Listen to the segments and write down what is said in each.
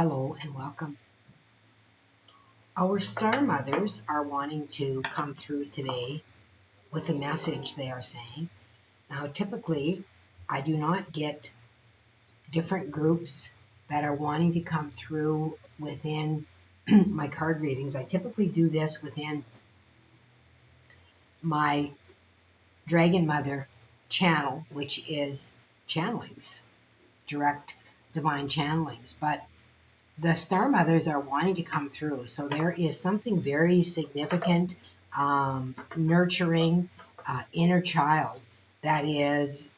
Hello and welcome. Our star mothers are wanting to come through today with a message they are saying. Now, typically, I do not get different groups that are wanting to come through within my card readings. I typically do this within my Dragon Mother channel, which is channelings, direct divine channelings. But the star mothers are wanting to come through. So there is something very significant, nurturing, inner child that is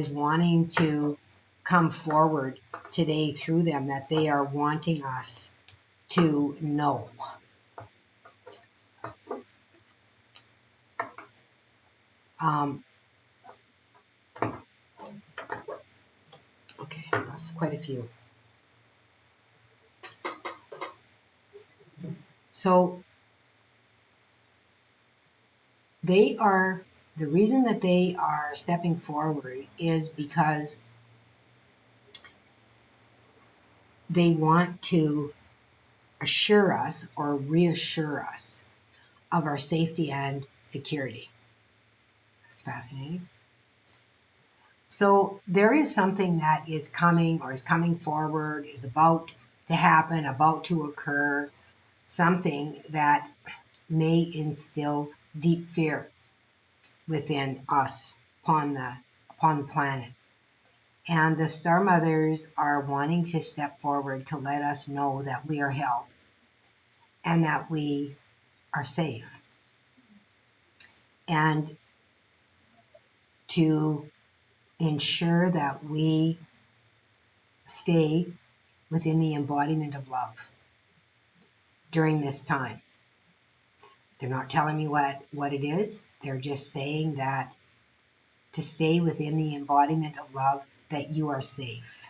wanting to come forward today through them, that they are wanting us to know. Um, okay, that's quite a few. So the reason that they are stepping forward is because they want to assure us or reassure us of our safety and security. That's fascinating. So there is something that is coming or is coming forward, is about to happen, about to occur, something that may instill deep fear within us upon the planet. And the star mothers are wanting to step forward to let us know that we are held and that we are safe. And to ensure that we stay within the embodiment of love during this time. They're not telling me what it is. They're just saying that to stay within the embodiment of love, that you are safe.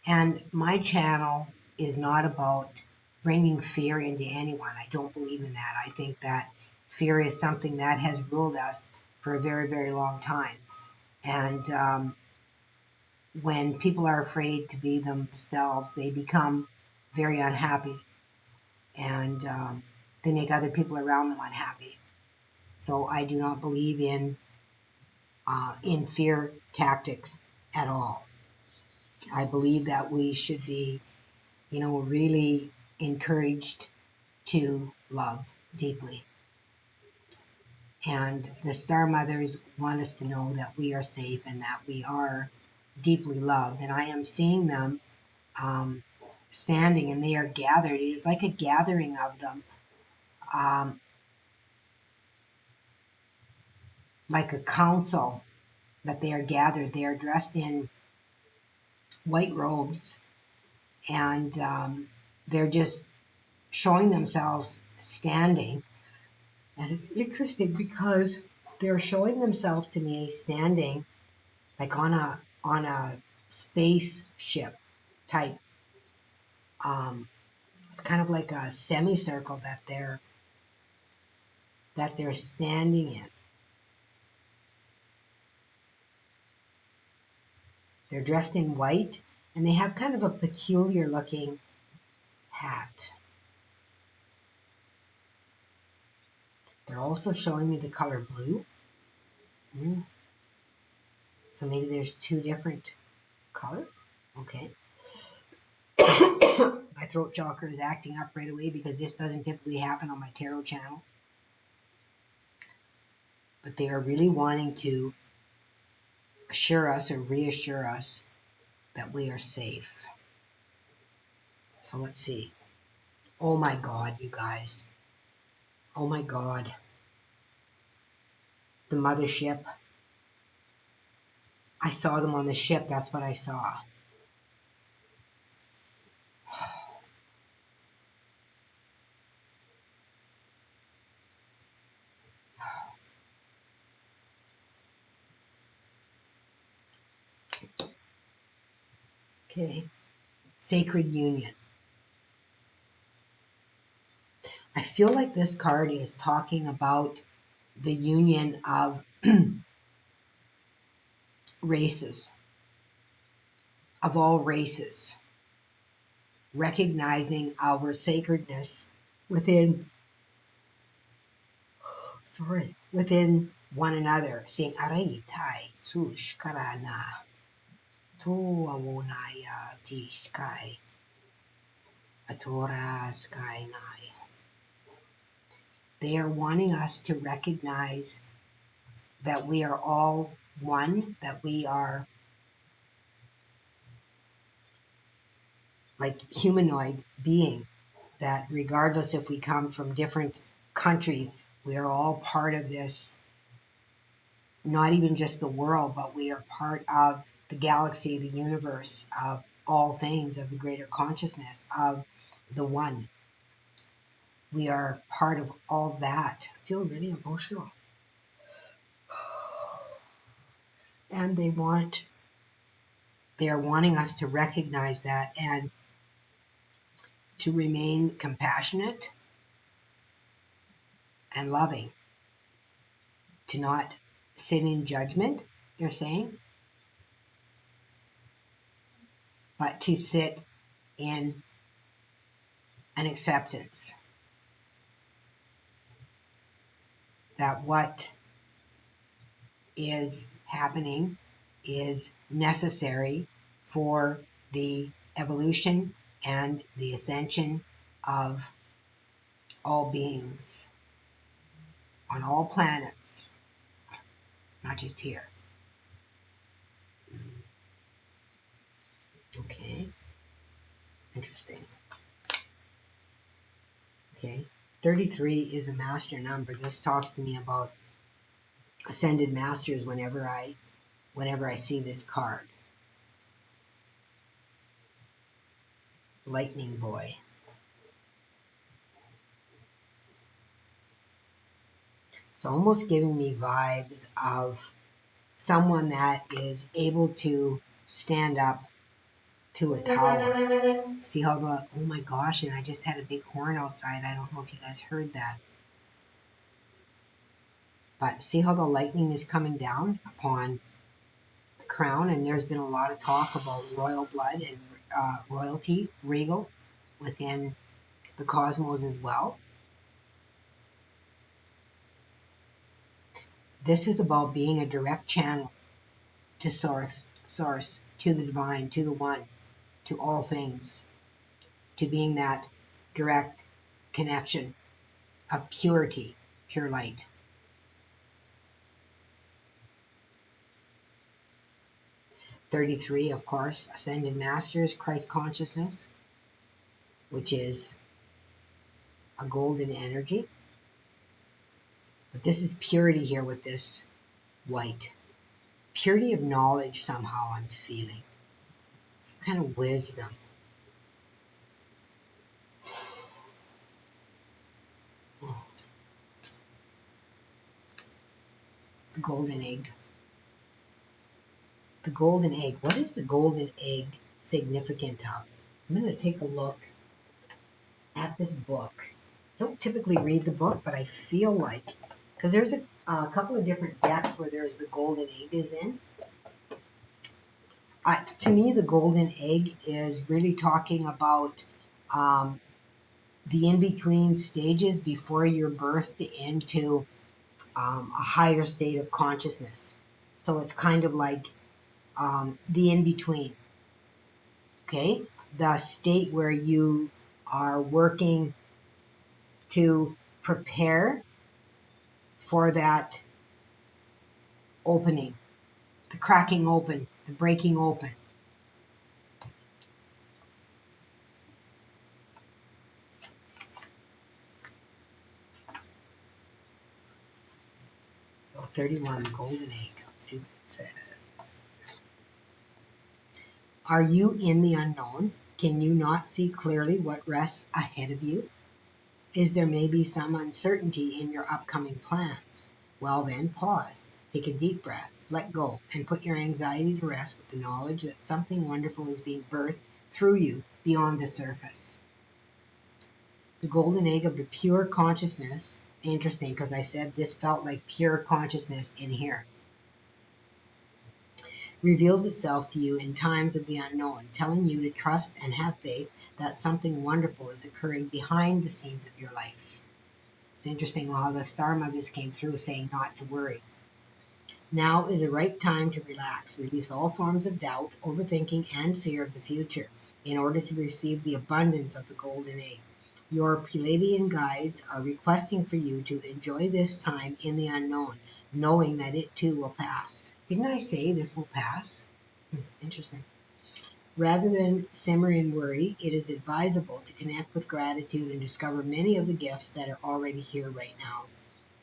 And my channel is not about bringing fear into anyone. I don't believe in that. I think that fear is something that has ruled us for a very, very long time. And when people are afraid to be themselves, they become very unhappy, and they make other people around them unhappy. So I do not believe in fear tactics at all. I believe that we should be, really encouraged to love deeply. And the star mothers want us to know that we are safe and that we are deeply loved. And I am seeing them standing, and they are gathered. It is like a gathering of them, um, like a council, that they are gathered. They are dressed in white robes, and they're just showing themselves standing. And it's interesting because they're showing themselves to me standing like on a spaceship type. It's kind of like a semicircle that they're standing in. They're dressed in white, and they have kind of a peculiar looking hat. They're also showing me the color blue. So maybe there's two different colors. Okay. My throat chakra is acting up right away because this doesn't typically happen on my tarot channel. But they are really wanting to assure us or reassure us that we are safe. So let's see. Oh my God, you guys. Oh my God. The mothership. I saw them on the ship. That's what I saw. Okay. Sacred union. I feel like this card is talking about the union of races, of all races. recognizing our sacredness within within one another, saying arai tai tsush karana tu awonaya ti sky atora sky nai. They are wanting us to recognize that we are all one, that we are like humanoid being, that regardless if we come from different countries, we are all part of this, not even just the world, but we are part of the galaxy, the universe, of all things, of the greater consciousness, of the one. We are part of all that. I feel really emotional. And they are wanting us to recognize that and to remain compassionate and loving, to not sit in judgment, they're saying, but to sit in an acceptance that what is happening is necessary for the evolution and the ascension of all beings on all planets, not just here. Okay, interesting. Okay, 33 is a master number. This talks to me about ascended masters whenever I see this card. Lightning boy. It's almost giving me vibes of someone that is able to stand up to a tower. See how oh my gosh, and I just had a big horn outside. I don't know if you guys heard that. But see how the lightning is coming down upon the crown, and there's been a lot of talk about royal blood and royalty, regal, within the cosmos as well. This is about being a direct channel to source, to the divine, to the one, to all things, to being that direct connection of purity, pure light. 33, of course, ascended masters, Christ consciousness, which is a golden energy. But this is purity here with this white. Purity of knowledge somehow I'm feeling. Some kind of wisdom. Oh. The golden egg. The golden egg. What is the golden egg significant of? I'm going to take a look at this book. I don't typically read the book, but I feel like, because there's a couple of different decks where there's the golden egg is in. To me, the golden egg is really talking about the in-between stages before you're birthed into a higher state of consciousness. So it's kind of like the in-between, okay? The state where you are working to prepare for that opening, the cracking open, the breaking open. So 31, golden egg. Let's see what it says. Are you in the unknown? Can you not see clearly what rests ahead of you? Is there maybe some uncertainty in your upcoming plans? Well then, pause, take a deep breath, let go, and put your anxiety to rest with the knowledge that something wonderful is being birthed through you beyond the surface. The golden egg of the pure consciousness. Interesting, because I said this felt like pure consciousness in here. reveals itself to you in times of the unknown, telling you to trust and have faith that something wonderful is occurring behind the scenes of your life. It's interesting how the star mothers came through saying not to worry. Now is the right time to relax, release all forms of doubt, overthinking, and fear of the future in order to receive the abundance of the golden egg. Your Pleiadian guides are requesting for you to enjoy this time in the unknown, knowing that it too will pass. Didn't I say this will pass? Interesting. Rather than simmer in worry, it is advisable to connect with gratitude and discover many of the gifts that are already here right now.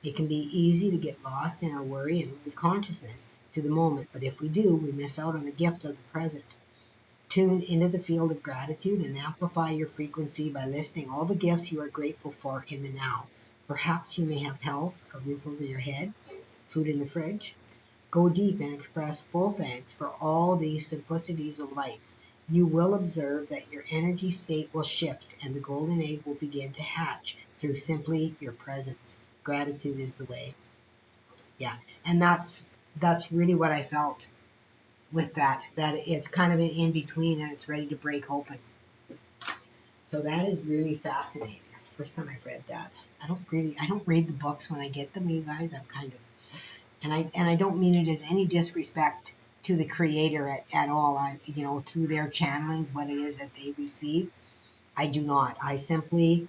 It can be easy to get lost in our worry and lose consciousness to the moment, but if we do, we miss out on the gift of the present. Tune into the field of gratitude and amplify your frequency by listing all the gifts you are grateful for in the now. Perhaps you may have health, a roof over your head, food in the fridge. Go deep and express full thanks for all these simplicities of life. You will observe that your energy state will shift and the golden egg will begin to hatch through simply your presence. Gratitude is the way. Yeah. And that's really what I felt with that it's kind of an in between and it's ready to break open. So that is really fascinating. It's the first time I've read that. I don't read the books when I get them, you guys. I'm kind of, and I don't mean it as any disrespect to the creator at all. Through their channelings, what it is that they receive, I do not. I simply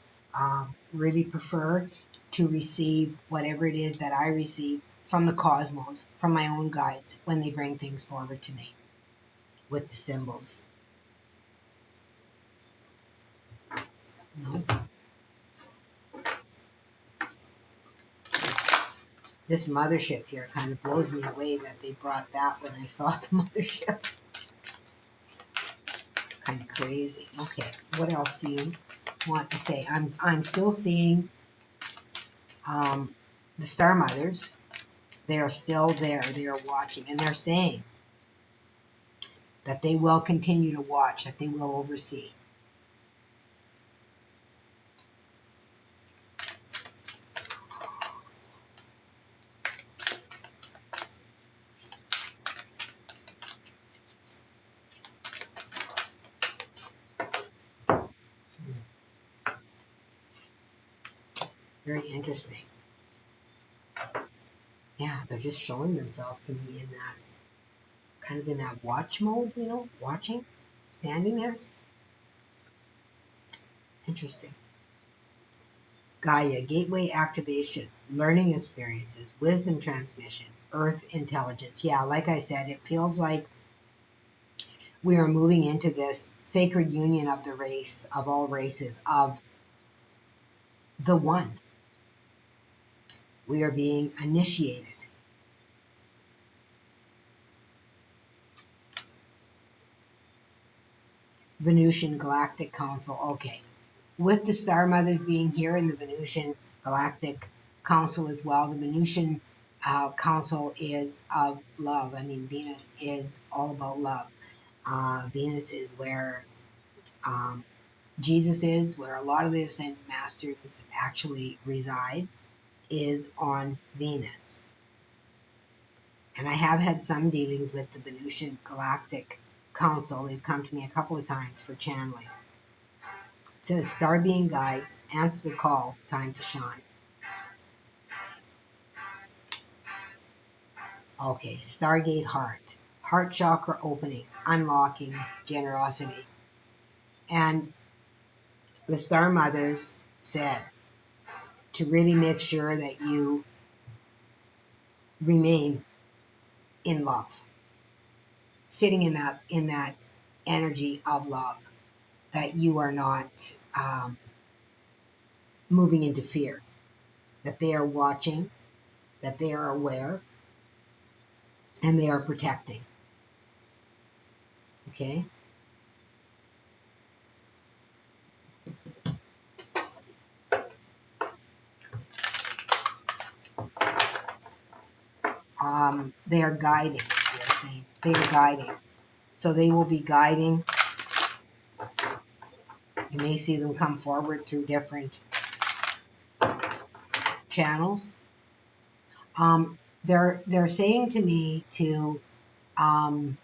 really prefer to receive whatever it is that I receive from the cosmos, from my own guides when they bring things forward to me with the symbols. No. This mothership here kind of blows me away that they brought that when I saw the mothership. Kind of crazy. Okay, what else do you want to say? I'm still seeing the star mothers. They are still there. They are watching, and they're saying that they will continue to watch, that they will oversee. Very interesting. Yeah, they're just showing themselves to me in that kind of in that watch mode, watching, standing there. Interesting. Gaia, gateway activation, learning experiences, wisdom transmission, earth intelligence. Yeah, like I said, it feels like we are moving into this sacred union of the race, of all races, of the one. We are being initiated. Venusian Galactic Council. Okay. With the Star Mothers being here in the Venusian Galactic Council as well, the Venusian Council is of love. I mean, Venus is all about love. Venus is where Jesus is, where a lot of the Ascended Masters actually reside, is on Venus. And I have had some dealings with the Venusian Galactic Council. They've come to me a couple of times for channeling. It says, Star Being Guides, answer the call, time to shine. Okay, Stargate Heart. Heart chakra opening, unlocking, generosity. And the Star Mothers said to really make sure that you remain in love. Sitting in that energy of love. That you are not moving into fear. That they are watching, that they are aware, and they are protecting. Okay? They are guiding, they're saying. They are guiding. So they will be guiding. You may see them come forward through different channels. They're saying to me to um,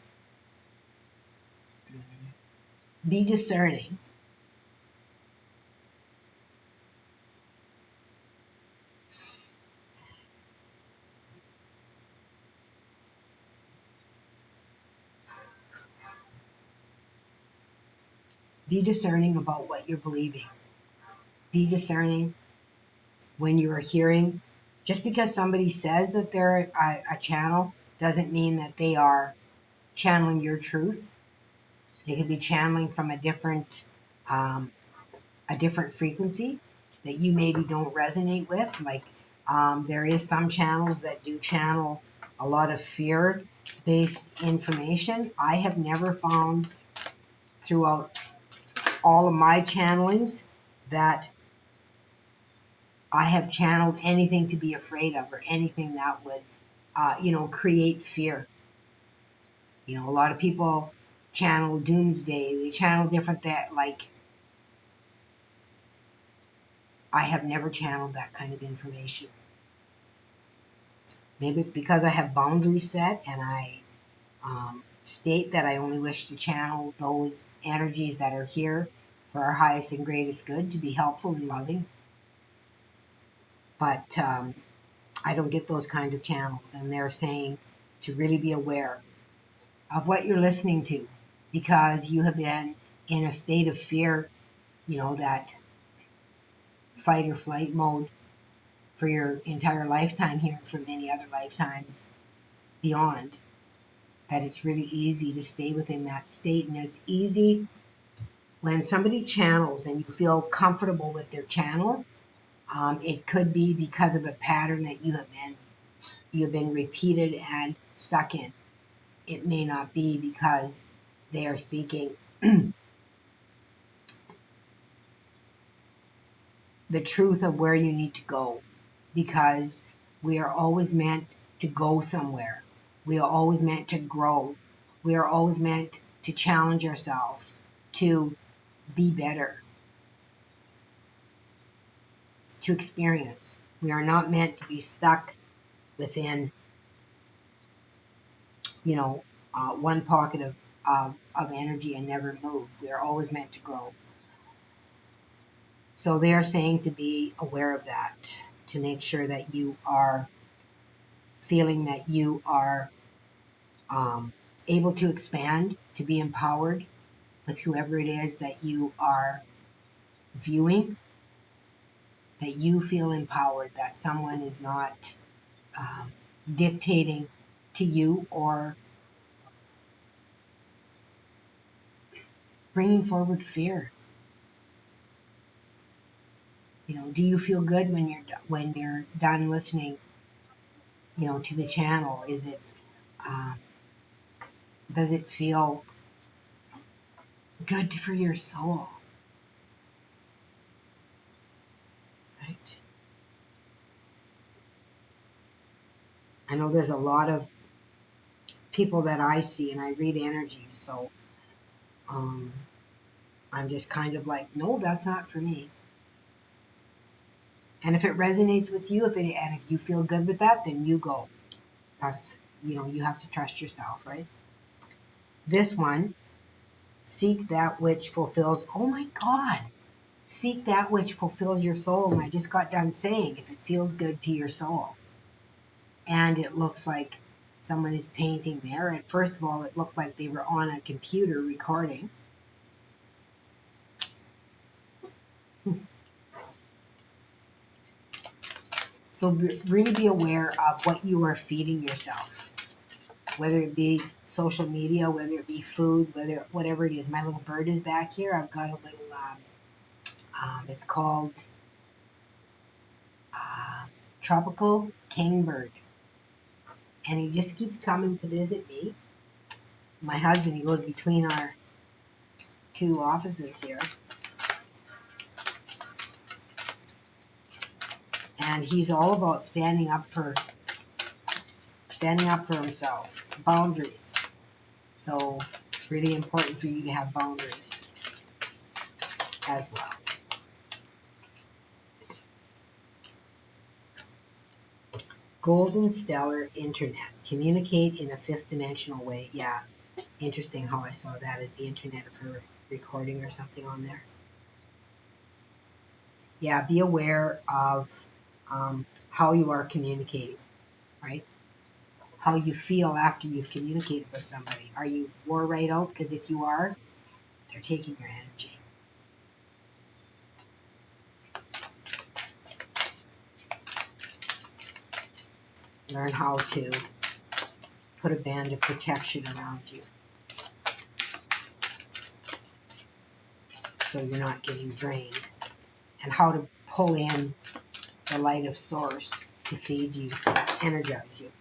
be discerning. Be discerning about what you're believing. Be discerning when you are hearing. Just because somebody says that they're a channel doesn't mean that they are channeling your truth. They could be channeling from um, a different frequency that you maybe don't resonate with. Like there is some channels that do channel a lot of fear-based information. I have never found throughout all of my channelings that I have channeled anything to be afraid of or anything that would, create fear. A lot of people channel doomsday. They channel different that like I have never channeled that kind of information. Maybe it's because I have boundaries set and I state that I only wish to channel those energies that are here for our highest and greatest good to be helpful and loving. But I don't get those kind of channels, and they're saying to really be aware of what you're listening to because you have been in a state of fear, that fight or flight mode for your entire lifetime here and for many other lifetimes beyond, that it's really easy to stay within that state. And it's easy when somebody channels and you feel comfortable with their channel. It could be because of a pattern that you've been repeated and stuck in. It may not be because they are speaking the truth of where you need to go, because we are always meant to go somewhere. We are always meant to grow. We are always meant to challenge ourselves, to be better, to experience. We are not meant to be stuck within, one pocket of energy and never move. We are always meant to grow. So they are saying to be aware of that, to make sure that you are feeling that you are able to expand, to be empowered with whoever it is that you are viewing, that you feel empowered, that someone is not dictating to you or bringing forward fear. Do you feel good when you're done listening, to the channel? Is it um, does it feel good for your soul? Right? I know there's a lot of people that I see, and I read energies, so um, I'm just kind of like, no, that's not for me. And if it resonates with you, and if you feel good with that, then you go. That's you have to trust yourself, right? This one, seek that which fulfills. Oh my God, seek that which fulfills your soul. And I just got done saying, if it feels good to your soul, and it looks like someone is painting there. And first of all, it looked like they were on a computer recording. So really be aware of what you are feeding yourself, whether it be social media, whether it be food, whatever it is. My little bird is back here. I've got a little, it's called tropical kingbird. And he just keeps coming to visit me. My husband, he goes between our two offices here. And he's all about standing up for himself, boundaries. So it's really important for you to have boundaries as well. Golden Stellar Internet. Communicate in a fifth dimensional way. Yeah, interesting how I saw that as the internet of her recording or something on there. Yeah, be aware of how you are communicating, right? How you feel after you've communicated with somebody. Are you war right out? Because if you are, they're taking your energy. Learn how to put a band of protection around you so you're not getting drained. And how to pull in the light of source to feed you, energize you.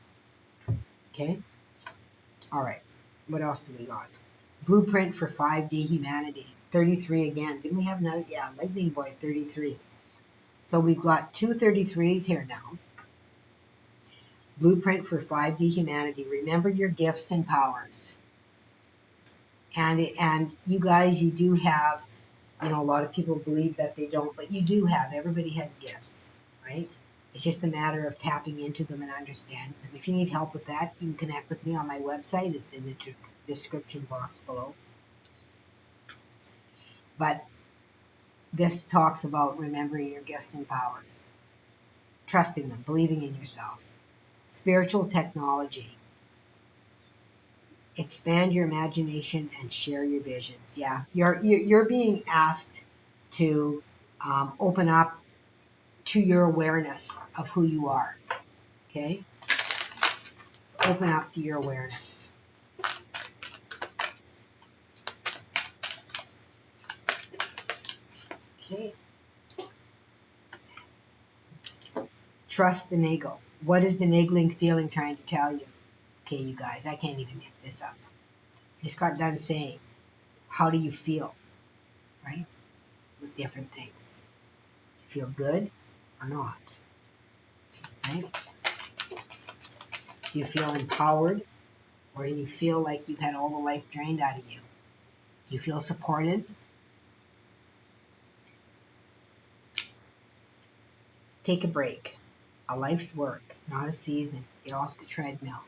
Okay? All right. What else do we got? Blueprint for 5D humanity. 33 again. Didn't we have another? Yeah, Lightning Boy 33. So we've got two 33s here now. Blueprint for 5D humanity. Remember your gifts and powers. And you guys, you do have, a lot of people believe that they don't, but you do have. Everybody has gifts, right? It's just a matter of tapping into them and understanding them. If you need help with that, you can connect with me on my website. It's in the description box below. But this talks about remembering your gifts and powers, trusting them, believing in yourself. Spiritual technology. Expand your imagination and share your visions. Yeah, you're being asked to open up to your awareness of who you are. Okay, open up to your awareness. Okay. Trust the niggle. What is the niggling feeling trying to tell you? Okay, you guys, I can't even make this up. I just got done saying, how do you feel, right? With different things. Feel good or not, right? Do you feel empowered, or do you feel like you've had all the life drained out of you? Do you feel supported? Take a break. A life's work, not a season. Get off the treadmill.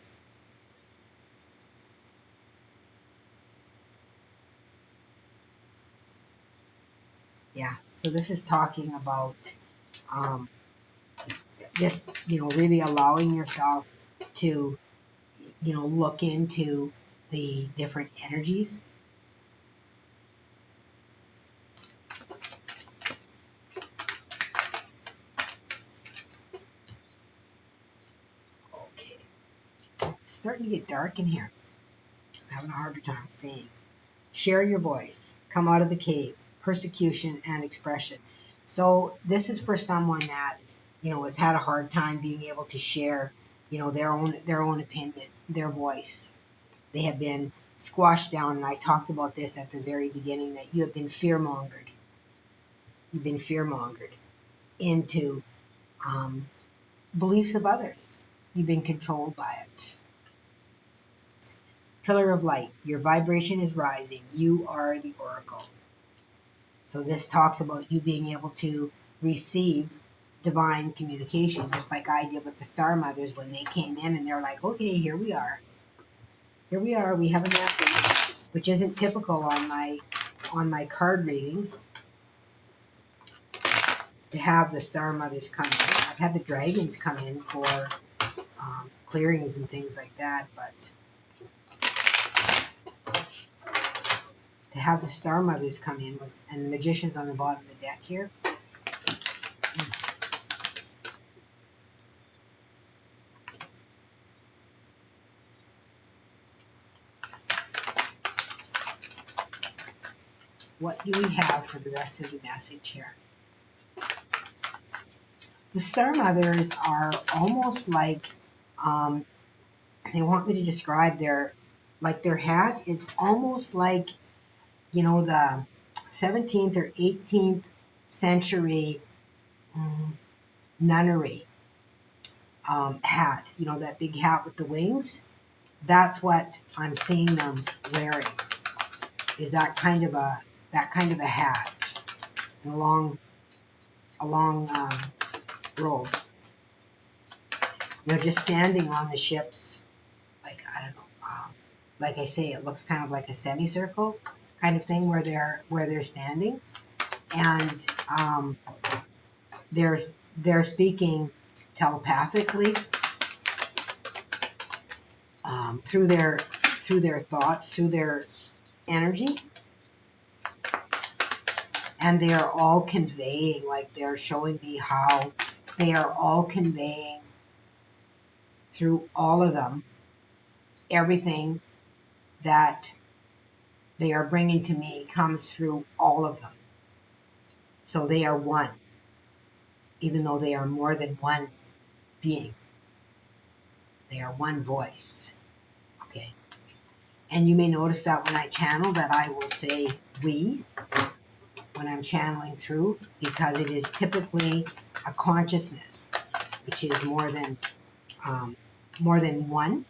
Yeah, so this is talking about just, really allowing yourself to, look into the different energies. Okay. It's starting to get dark in here. I'm having a harder time seeing. Share your voice. Come out of the cave. Persecution and expression. So this is for someone that, has had a hard time being able to share, their own opinion, their voice. They have been squashed down, and I talked about this at the very beginning, that you have been fear-mongered. You've been fear-mongered into beliefs of others. You've been controlled by it. Pillar of light. Your vibration is rising. You are the oracle. So this talks about you being able to receive divine communication, just like I did with the Star Mothers when they came in and they're like, okay, here we are. Here we are. We have a message, which isn't typical on my card readings, to have the Star Mothers come in. I've had the dragons come in for clearings and things like that, but to have the Star Mothers come in and the Magicians on the bottom of the deck here. What do we have for the rest of the message here? The Star Mothers are almost like, they want me to describe their hat is almost like, the 17th or 18th century nunnery hat, that big hat with the wings. That's what I'm seeing them wearing, is that kind of a hat, and a long robe. Just standing on the ships, like I say, it looks kind of like a semicircle kind of thing where they're standing, and they're they're speaking telepathically through their thoughts, through their energy, and they are all conveying, like they're showing me how they are all conveying through all of them everything that they are bringing to me comes through all of them. So they are one, even though they are more than one being. They are one voice. Okay. And you may notice that when I channel that I will say we when I'm channeling through, because it is typically a consciousness, which is more than one.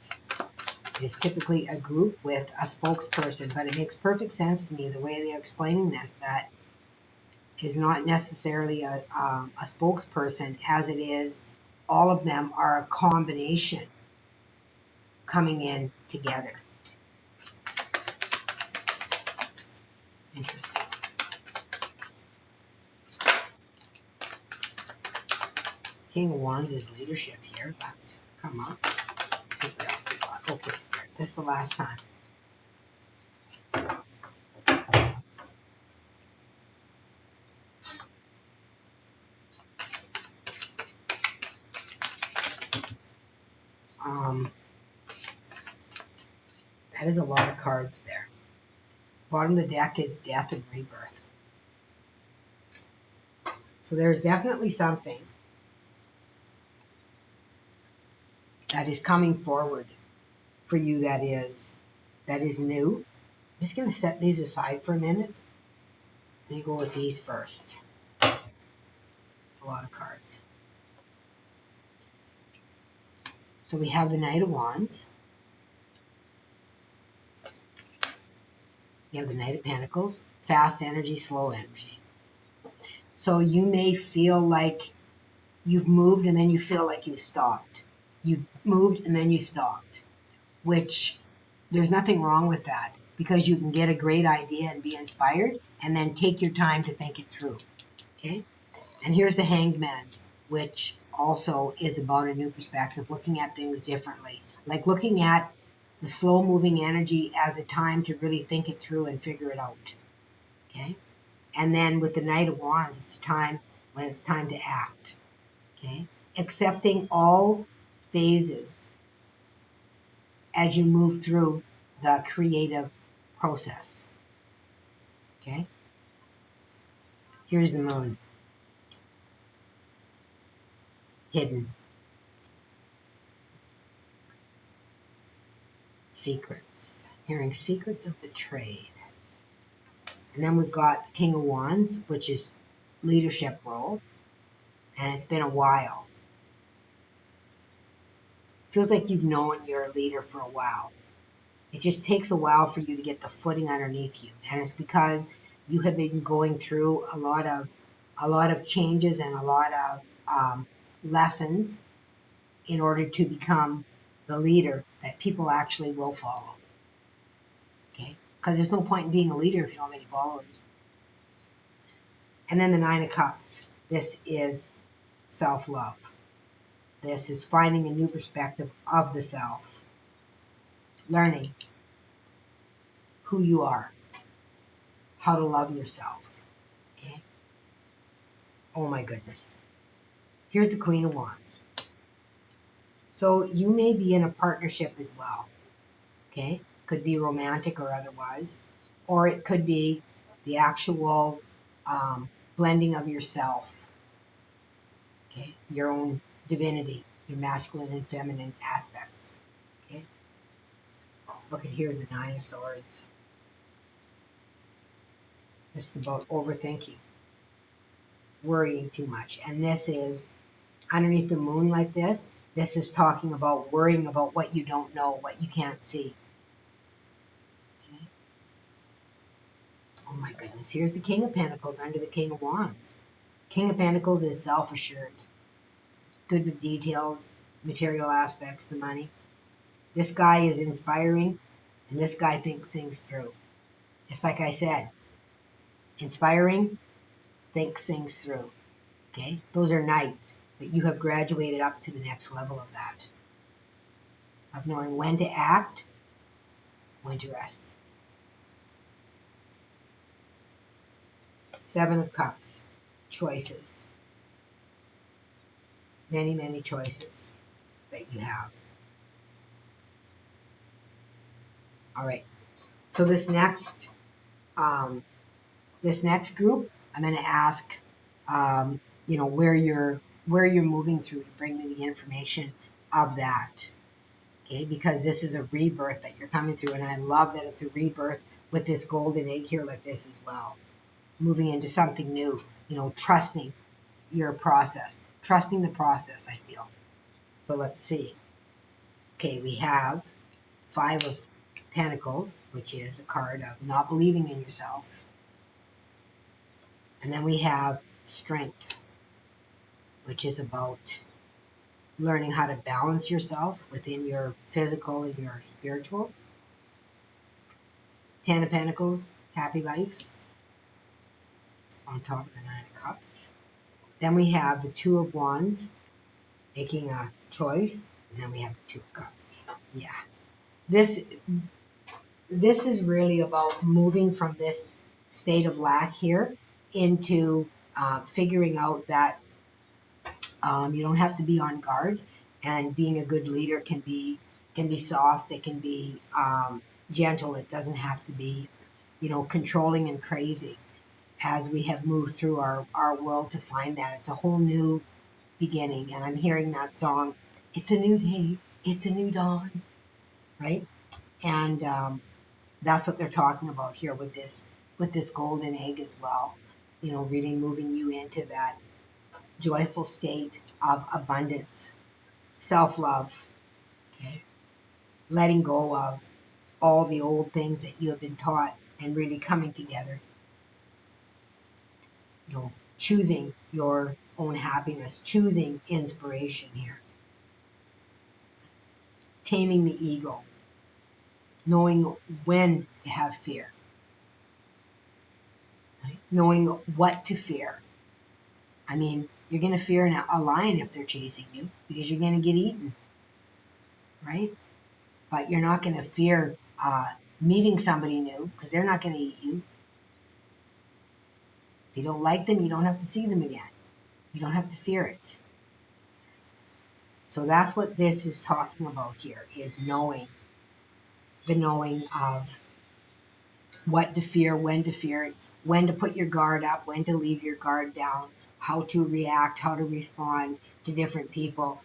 It is typically a group with a spokesperson, but it makes perfect sense to me the way they're explaining this, that it is not necessarily a spokesperson, as it is all of them are a combination coming in together. Interesting. King of Wands is leadership here. That's come up. Let's see what else we got. Okay, Spirit. This is the last time. That is a lot of cards there. Bottom of the deck is death and rebirth. So there's definitely something that is coming forward for you that is new. I'm just going to set these aside for a minute. And you go with these first. It's a lot of cards. So we have the Knight of Wands. You have the Knight of Pentacles. Fast energy, slow energy. So you may feel like you've moved and then you feel like you've stopped. You've moved and then you stopped. Which there's nothing wrong with that, because you can get a great idea and be inspired and then take your time to think it through. Okay? And here's the Hanged Man, which also is about a new perspective, looking at things differently. Like looking at the slow moving energy as a time to really think it through and figure it out. Okay? And then with the Knight of Wands, it's a time when it's time to act. Okay? Accepting all phases as you move through the creative process. Okay? Here's the Moon. Hidden. Secrets. Hearing secrets of the trade. And then we've got the King of Wands, which is leadership role. And it's been a while. Feels like you've known you're a leader for a while. It just takes a while for you to get the footing underneath you. And it's because you have been going through a lot of changes and a lot of lessons in order to become the leader that people actually will follow. Okay? Because there's no point in being a leader if you don't have any followers. And then the Nine of Cups. This is self-love. This is finding a new perspective of the self. Learning who you are. How to love yourself. Okay? Oh my goodness. Here's the Queen of Wands. So you may be in a partnership as well. Okay? Could be romantic or otherwise. Or it could be the actual blending of yourself. Okay? Your own divinity. Your masculine and feminine aspects. Okay? Look at here's the Nine of Swords. This is about overthinking. Worrying too much. And this is underneath the moon like this. This is talking about worrying about what you don't know, what you can't see. Okay. Oh my goodness. Here's the King of Pentacles under the King of Wands. King of Pentacles is self-assured. Good with details, material aspects, the money. This guy is inspiring And this guy thinks things through. Just like I said, inspiring, thinks things through. Okay? Those are knights, but you have graduated up to the next level of that. Of knowing when to act, when to rest. Seven of Cups. Choices. Many, many choices that you have. All right. So this next group, I'm going to ask, where you're moving through to bring me the information of that. Okay, because this is a rebirth that you're coming through, and I love that it's a rebirth with this golden egg here like this as well. Moving into something new, trusting your process, trusting the process, I feel. So let's see. Okay, we have Five of Pentacles, which is a card of not believing in yourself. And then we have Strength, which is about learning how to balance yourself within your physical and your spiritual. Ten of Pentacles, happy life, on top of the Nine of Cups. Then we have the Two of Wands, making a choice, and then we have the Two of Cups. Yeah. This is really about moving from this state of lack here into figuring out that you don't have to be on guard, and being a good leader can be soft. It can be gentle. It doesn't have to be, controlling and crazy. As we have moved through our world to find that it's a whole new beginning, and I'm hearing that song. It's a new day. It's a new dawn, right? And that's what they're talking about here with this golden egg as well. Really moving you into that joyful state of abundance, self-love, okay? Letting go of all the old things that you have been taught and really coming together. Choosing your own happiness, choosing inspiration here. Taming the ego, knowing when to have fear, right? Knowing what to fear. I mean, you're going to fear a lion if they're chasing you because you're going to get eaten, right? But you're not going to fear meeting somebody new because they're not going to eat you. If you don't like them, you don't have to see them again. You don't have to fear it. So that's what this is talking about here, is knowing of what to fear, when to fear it, when to put your guard up, when to leave your guard down, how to react, how to respond to different people,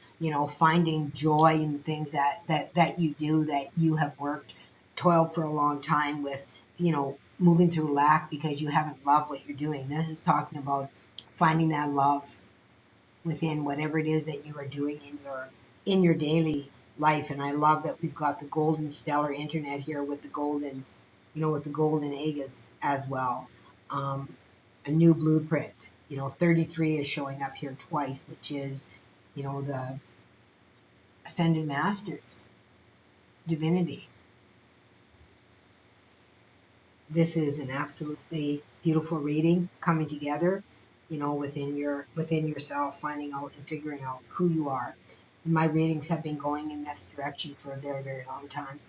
finding joy in the things that you do, that you have toiled for a long time with, moving through lack because you haven't loved what you're doing. This is talking about finding that love within whatever it is that you are doing in your daily life. And I love that we've got the golden stellar internet here with the golden, with the golden egg as well. A new blueprint. 33 is showing up here twice, which is, the ascended masters, divinity. This is an absolutely beautiful reading coming together, within yourself, finding out and figuring out who you are. And my readings have been going in this direction for a very, very long time.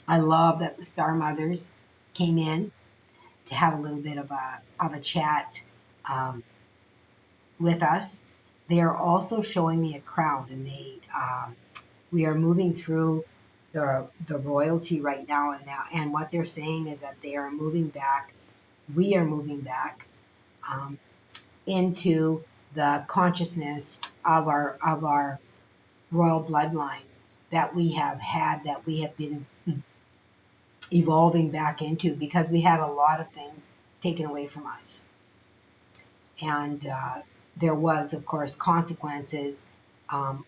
I love that the Star Mothers came in to have a little bit of a chat with us. They are also showing me a crown, and we are moving through the royalty right now, and what they're saying is that they are moving back. We are moving back into the consciousness of our royal bloodline that we have had, that we have been evolving back into, because we had a lot of things taken away from us. And there was, of course, consequences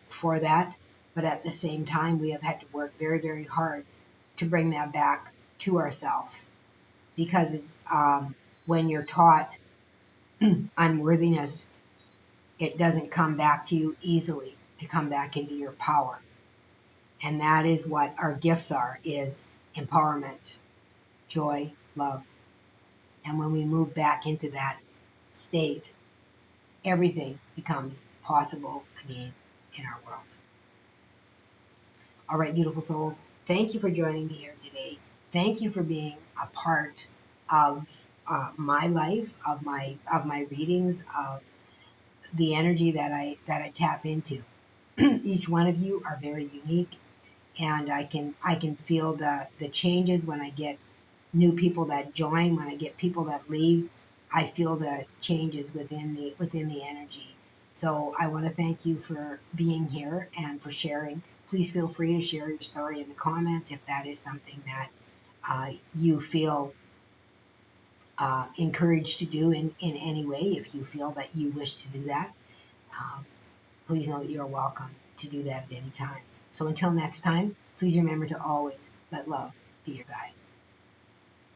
for that. But at the same time, we have had to work very, very hard to bring that back to ourselves. Because it's, when you're taught unworthiness, it doesn't come back to you easily to come back into your power. And that is what our gifts are, is empowerment, joy, love. And when we move back into that state, everything becomes possible again in our world. All right, beautiful souls, thank you for joining me here today. Thank you for being a part of my life, of my readings, of the energy that I tap into. Each one of you are very unique, and I can feel the changes when I get new people that join, when I get people that leave. I feel the changes within the energy. So I want to thank you for being here and for sharing. Please feel free to share your story in the comments if that is something that you feel encouraged to do in any way. If you feel that you wish to do that, um, please know that you're welcome to do that at any time. So until next time, please remember to always let love be your guide.